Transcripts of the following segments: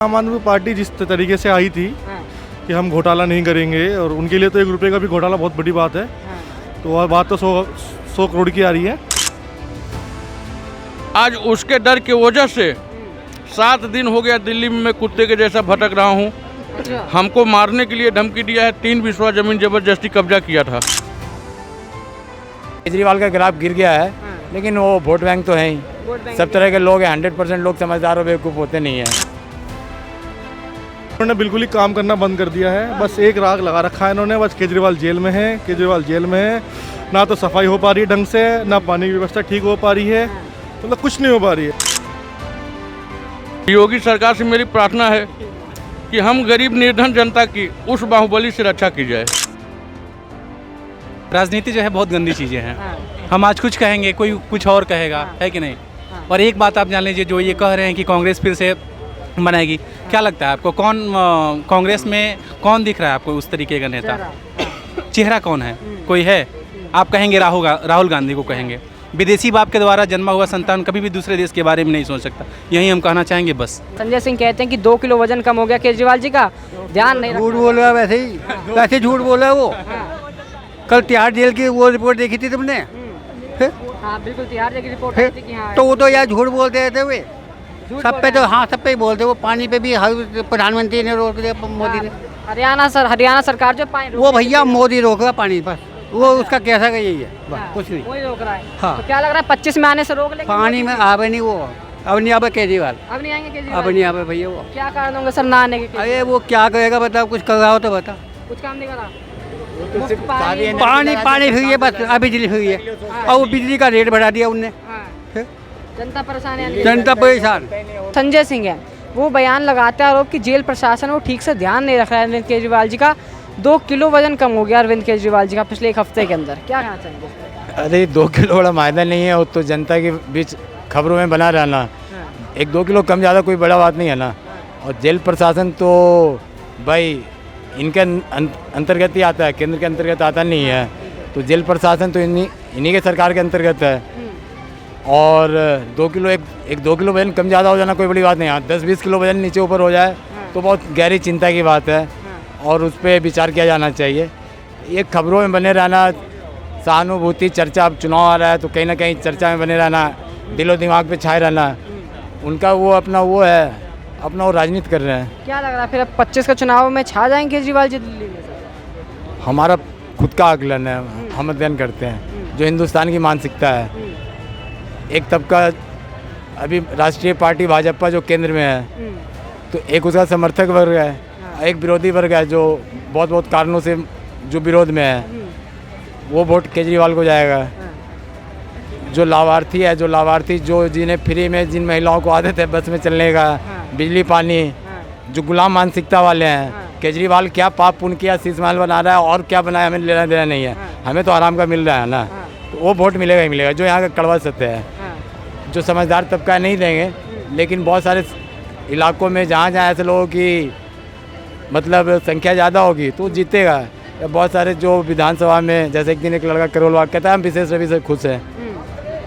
आम आदमी पार्टी जिस तरीके से आई थी कि हम घोटाला नहीं करेंगे, और उनके लिए तो 1 रुपये का भी घोटाला बहुत बड़ी बात है। तो और बात तो 100 करोड़ की आ रही है। आज उसके डर की वजह से 7 दिन हो गया दिल्ली में मैं कुत्ते के जैसा भटक रहा हूँ। हमको मारने के लिए धमकी दिया है, 3 बिस्वा जमीन जबरदस्ती कब्जा किया था। केजरीवाल का ग्राफ गिर गया है, लेकिन वो वोट बैंक तो है ही। सब तरह के लोग हैं, 100% लोग समझदार और बेवकूफ़ होते नहीं हैं। उन्होंने बिल्कुल ही काम करना बंद कर दिया है। बस एक राग लगा रखा है इन्होंने, बस केजरीवाल जेल में है, केजरीवाल जेल में है। ना तो सफाई हो पा रही है ढंग से, ना पानी की व्यवस्था ठीक हो पा रही है, मतलब कुछ नहीं हो पा रही है। योगी सरकार से मेरी प्रार्थना है कि हम गरीब निर्धन जनता की उस बाहुबली से रक्षा की जाए। राजनीति जो है बहुत गंदी चीज़ें हैं। हम आज कुछ कहेंगे, कोई कुछ और कहेगा, है कि नहीं। और एक बात आप जान लीजिए, जो ये कह रहे हैं कि कांग्रेस फिर से बनाएगी, क्या लगता है आपको, कौन कांग्रेस में कौन दिख रहा है आपको उस तरीके का नेता? चेहरा कौन है? कोई है? आप कहेंगे राहुल गांधी को कहेंगे। विदेशी बाप के द्वारा जन्मा हुआ संतान कभी भी दूसरे देश के बारे में नहीं सोच सकता, यही हम कहना चाहेंगे बस। संजय सिंह कहते हैं कि 2 किलो वजन कम हो गया केजरीवाल जी का, ध्यान नहीं झूठ बोल रहा है। वैसे ही कैसे झूठ बोल रहा है वो। कल तिहाड़ जेल की वो रिपोर्ट देखी थी तुमने? हाँ बिल्कुल, तिहाड़ जेल की रिपोर्ट आई थी कि हाँ, तो वो तो यार झूठ बोलते रहते हुए सब पे, तो हाँ सब पे ही बोलते। वो पानी पे भी प्रधानमंत्री ने रोक दिया, मोदी ने। हरियाणा सरकार जो वो भैया मोदी रोक रहा पानी पर, वो उसका कैसा का यही है, बस कुछ नहीं। वही रोक रहा है। हाँ। तो क्या लग रहा है 25 में आने से रोक लेंगे? पानी में आवे नहीं वो, अब नहीं आवे केजरीवाल, अब नहीं आएंगे केजरीवाल? अब नहीं आवे भैया वो। क्या कारण होंगे सर ना आने के? अरे वो क्या करेगा बताओ, कुछ कर रहा हो तो बता। कुछ काम नहीं करा। पानी फ्री है बस, अब बिजली फ्री है, और वो बिजली का रेट बढ़ा दिया उनने। जनता परेशान है, जनता परेशान। संजय सिंह है, वो बयान लगाते हैं आरोप कि जेल प्रशासन वो ठीक से ध्यान नहीं रख रहा है अरविंद केजरीवाल जी का। 2 किलो वजन कम हो गया अरविंद केजरीवाल जी का पिछले 1 हफ्ते के अंदर, क्या कहना चाहेंगे? अरे 2 किलो बड़ा मायना नहीं है, वो तो जनता के बीच खबरों में बना रहना। 1-2 किलो कम ज़्यादा कोई बड़ा बात नहीं है ना। और जेल प्रशासन तो भाई इनके अंतर्गत ही आता है, केंद्र के अंतर्गत आता नहीं है। तो जेल प्रशासन तो इन्हीं के सरकार के अंतर्गत है। और 2 किलो 2 किलो वजन कम ज़्यादा हो जाना कोई बड़ी बात नहीं है। 10-20 किलो वजन नीचे ऊपर हो जाए तो बहुत गहरी चिंता की बात है, और उस पर विचार किया जाना चाहिए। ये खबरों में बने रहना, सहानुभूति चर्चा, अब चुनाव आ रहा है तो कहीं ना कहीं चर्चा में बने रहना, दिलो दिमाग पे छाए रहना, उनका वो अपना वो है, अपना वो राजनीति कर रहे हैं। क्या लग रहा है फिर अब 25 का चुनाव में छा जाएंगे केजरीवाल जी दिल्ली में? हमारा खुद का आकलन है, हम अध्ययन करते हैं जो हिंदुस्तान की मानसिकता है। एक तबका अभी राष्ट्रीय पार्टी भाजपा जो केंद्र में है, तो एक उसका समर्थक वर्ग है, एक विरोधी वर्ग है जो बहुत कारणों से जो विरोध में है, वो वोट केजरीवाल को जाएगा। जो लाभार्थी जो जिन्हें फ्री में, जिन महिलाओं को आदत है बस में चलने का, बिजली पानी, जो गुलाम मानसिकता वाले हैं, केजरीवाल क्या पाप पुण्य किया, शीश महल बना रहा है और क्या बनाया, हमें लेना देना नहीं है, हमें तो आराम का मिल रहा है ना। तो वो वोट मिलेगा ही मिलेगा, जो यहाँ का कड़वा सत्य है। जो समझदार तबका नहीं देंगे, लेकिन बहुत सारे इलाकों में जहाँ ऐसे लोगों की मतलब संख्या ज़्यादा होगी तो जीतेगा। बहुत सारे जो विधानसभा में, जैसे एक दिन एक लड़का करोलबाग कहता है हम विशेष रवि से खुश हैं,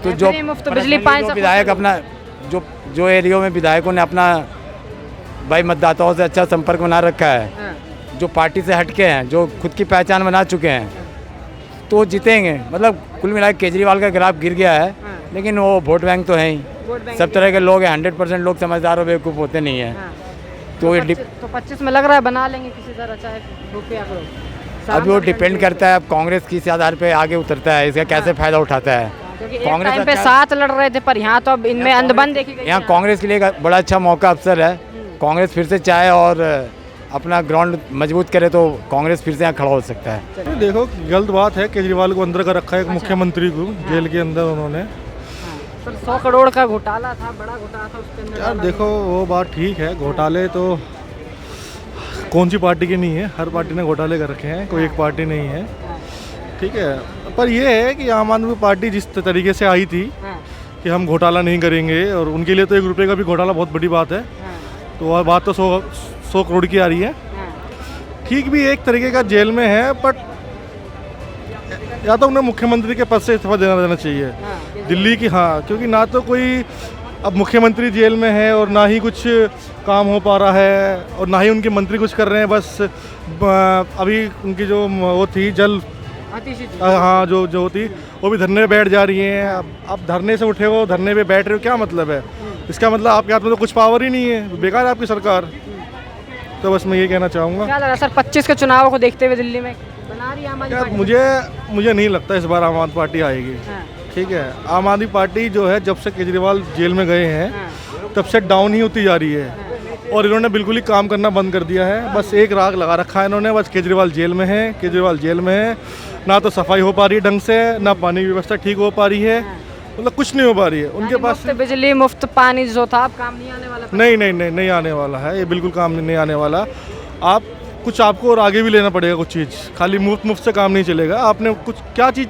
तो जो मुफ्त बिजली पानी से विधायक अपना जो एरियो में विधायकों ने अपना भाई मतदाताओं से अच्छा संपर्क बना रखा है, जो पार्टी से हटके हैं, जो खुद की पहचान बना चुके हैं, तो जीतेंगे। मतलब कुल मिला केजरीवाल का ग्राफ गिर गया है, लेकिन वो वोट बैंक तो है ही। सब तरह के लोग हैं, 100% लोग समझदार और बेवकूफ़ होते नहीं हैं। तो 25 में लग रहा है बना लेंगे किसी तरह, चाहे रुपया करो। अभी वो डिपेंड करता है अब कांग्रेस किस आधार पे आगे उतरता है, इसका कैसे फ़ायदा उठाता है। कांग्रेस टाइम पे साथ लड़ रहे थे, पर यहाँ तो अब इनमें अंधबंध देखी गई। यहाँ कांग्रेस के लिए एक बड़ा अच्छा मौका अवसर है। कांग्रेस फिर से चाहे और अपना ग्राउंड मजबूत करे तो कांग्रेस फिर से यहाँ खड़ा हो सकता है। देखो गलत बात है, केजरीवाल को अंदर कर रखा है, एक मुख्यमंत्री को जेल के अंदर उन्होंने। 100 करोड़ का घोटाला था, बड़ा घोटाला था उसके अंदर। यार देखो वो बात ठीक है, घोटाले तो कौन सी पार्टी के नहीं है, हर पार्टी ने घोटाले कर रखे हैं, कोई एक पार्टी नहीं है, ठीक है। पर ये है कि आम आदमी पार्टी जिस तरीके से आई थी कि हम घोटाला नहीं करेंगे, और उनके लिए तो 1 रुपये का भी घोटाला बहुत बड़ी बात है। तो और बात तो 100 करोड़ की आ रही है। ठीक भी एक तरीके का जेल में है, बट या तो उन्हें मुख्यमंत्री के पद से इस्तीफा देना चाहिए दिल्ली की। हाँ, क्योंकि ना तो कोई अब मुख्यमंत्री जेल में है और ना ही कुछ काम हो पा रहा है और ना ही उनके मंत्री कुछ कर रहे हैं। बस अभी उनकी जो वो थी हाँ जो थी वो भी धरने पे बैठ जा रही हैं। अब धरने से उठे हो, धरने पे बैठ रहे हो, क्या मतलब है इसका? मतलब आपके हाथ में तो कुछ पावर ही नहीं है, बेकार है आपकी सरकार। तो बस मैं ये कहना चाहूँगा। क्या लग रहा है सर 25 के चुनाव को देखते हुए दिल्ली में बना रही है आम आदमी पार्टी? मुझे नहीं लगता इस बार आम आदमी पार्टी आएगी। ठीक है, आम आदमी पार्टी जो है जब से केजरीवाल जेल में गए हैं तब से डाउन ही होती जा रही है और इन्होंने बिल्कुल ही काम करना बंद कर दिया है। बस एक राग लगा रखा है इन्होंने, बस केजरीवाल जेल में है, केजरीवाल जेल में है। ना तो सफाई हो पा रही है ढंग से, ना पानी की व्यवस्था ठीक हो पा रही है, मतलब कुछ नहीं हो पा रही है उनके पास। मुफ्त बिजली मुफ्त पानी जो था अब काम नहीं आने वाला? नहीं आने वाला है, ये बिल्कुल काम नहीं आने वाला। आप कुछ आपको और आगे भी लेना पड़ेगा कुछ चीज़, खाली मुफ्त से काम नहीं चलेगा। आपने कुछ क्या चीज़,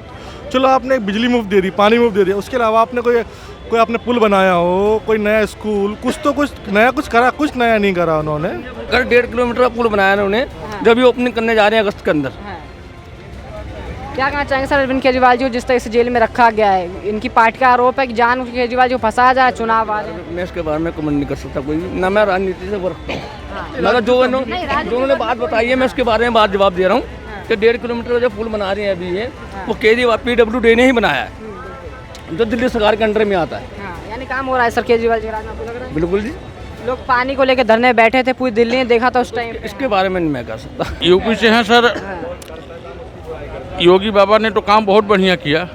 चलो आपने बिजली मुफ्त दे दी, पानी मुफ्त दे दिया, उसके अलावा आपने कोई आपने पुल बनाया हो, कोई नया स्कूल, कुछ नया करा, कुछ नया नहीं करा उन्होंने। अगर 1.5 किलोमीटर का पुल बनाया उन्होंने, जब ये ओपनिंग करने जा रहे हैं अगस्त के अंदर। क्या कहना चाहेंगे सर अरविंद केजरीवाल जी को जिस तरह से जेल में रखा गया है? इनकी पार्टी का आरोप है कि जान केजरीवाल जी को फंसाया जाए, चुनाव आ रहे हैं। मैं इसके बारे में कमेंट नहीं कर सकता कोई भी, ना मैं राजनीति से वो रखता हूँ। मगर जो उन्होंने बात बताई है मैं उसके बारे में बात जवाब दे रहा हूँ कि 1.5 किलोमीटर का जो पुल बना रहे हैं अभी ये, वो केजरीवाल PWD ने ही बनाया है, जो दिल्ली सरकार के अंडर में आता है। यानी काम हो रहा है सर केजरीवाल जी राज में, आपको लग रहा है? बिल्कुल जी। लोग पानी को लेकर धरने बैठे थे, पूरी दिल्ली ने देखा था उस टाइम। इसके बारे में नहीं मैं कह सकता। यूपी से हैं सर, योगी बाबा ने तो काम बहुत बढ़िया किया,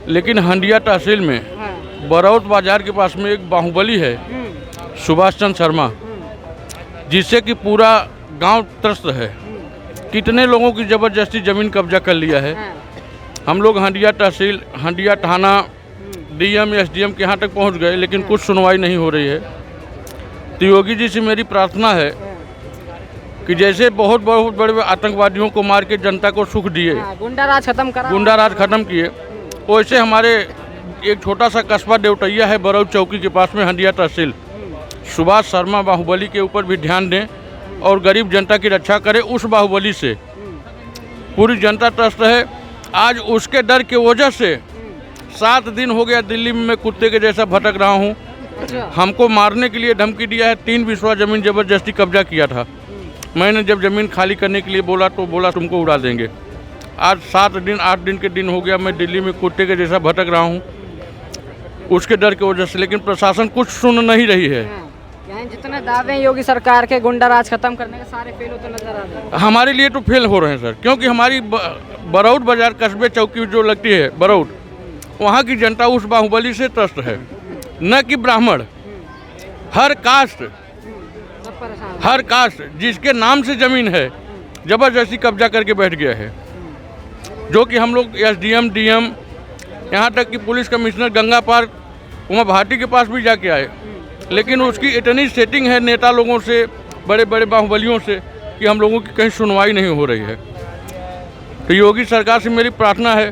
लेकिन हंडिया तहसील में बरौत बाजार के पास में एक बाहुबली है सुभाष चंद्र शर्मा, जिससे कि पूरा गांव त्रस्त है। कितने लोगों की ज़बरदस्ती ज़मीन कब्जा कर लिया है। हम लोग हंडिया तहसील, हंडिया थाना, DM SDM के यहाँ तक पहुँच गए, लेकिन कुछ सुनवाई नहीं हो रही है। तो योगी जी से मेरी प्रार्थना है कि जैसे बहुत बड़े आतंकवादियों को मार के जनता को सुख दिए, गुंडा राज खत्म किए, वैसे हमारे एक छोटा सा कस्बा देवटैया है बरौत चौकी के पास में, हंडिया तहसील, सुभाष शर्मा बाहुबली के ऊपर भी ध्यान दें और गरीब जनता की रक्षा करें। उस बाहुबली से पूरी जनता त्रस्त है। आज उसके डर की वजह से 7 दिन हो गया दिल्ली में मैं कुत्ते के जैसा भटक रहा हूँ। हमको मारने के लिए धमकी दिया है, 3 बिस्वा ज़मीन ज़बरदस्ती कब्जा किया था। मैंने जब ज़मीन खाली करने के लिए बोला तो बोला तुमको उड़ा देंगे। आज 8 दिन के दिन हो गया मैं दिल्ली में कुत्ते के जैसा भटक रहा हूँ उसके डर की वजह से, लेकिन प्रशासन कुछ सुन नहीं रही है। जितने दावे हैं योगी सरकार के गुंडा राज खत्म करने के, सारे फेल होते नजर आ रहे हैं। हमारे लिए तो फेल हो रहे हैं सर, क्योंकि हमारी बरौत बाजार कस्बे चौकी जो लगती है बरौत, वहाँ की जनता उस बाहुबली से त्रस्त है, न कि ब्राह्मण। हर कास्ट जिसके नाम से ज़मीन है ज़बरदस्ती कब्जा करके बैठ गया है, जो कि हम लोग SDM DM यहाँ तक कि पुलिस कमिश्नर गंगा पार उमा भारती के पास भी जाके आए, लेकिन उसकी इतनी सेटिंग है नेता लोगों से, बड़े बड़े बाहुबलियों से, कि हम लोगों की कहीं सुनवाई नहीं हो रही है। तो योगी सरकार से मेरी प्रार्थना है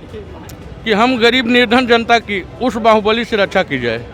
कि हम गरीब निर्धन जनता की उस बाहुबली से रक्षा की जाए।